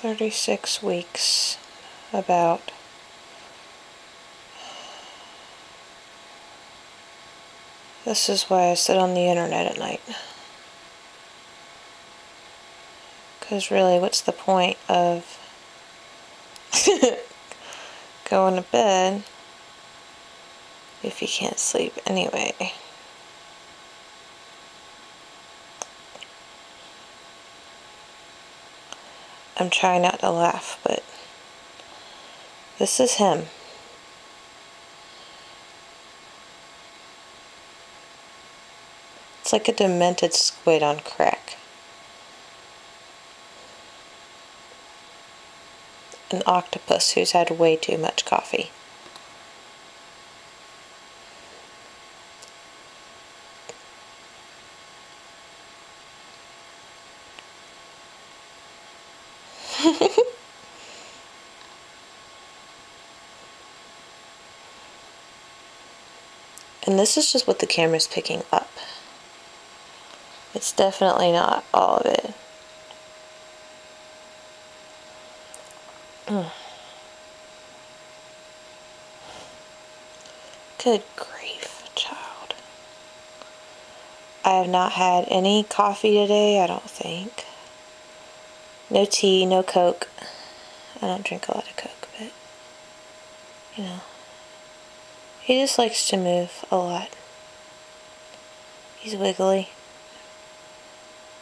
36 weeks about. This is why I sit on the internet at night. Because really, what's the point of going to bed if you can't sleep anyway? I'm trying not to laugh, but this is him. It's like a demented squid on crack. An octopus who's had way too much coffee. And this is just what the camera's picking up. It's definitely not all of it. Good grief, child. I have not had any coffee today, I don't think. No tea, no Coke. I don't drink a lot of Coke, but, you know. He just likes to move a lot. He's wiggly.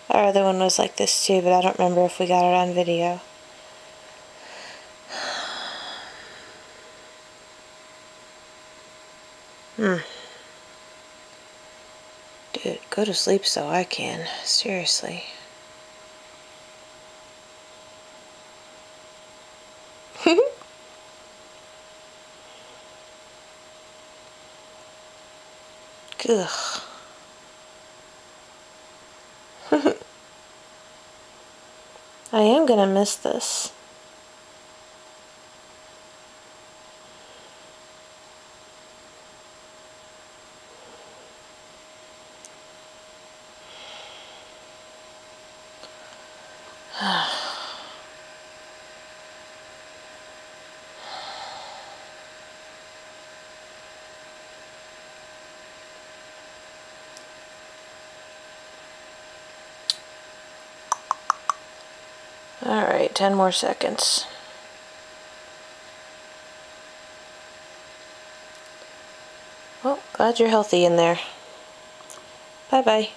Our other one was like this too, but I don't remember if we got it on video. Dude, go to sleep so I can. Seriously. Ugh. I am gonna miss this. Alright, 10 more seconds. Well, glad you're healthy in there. Bye-bye.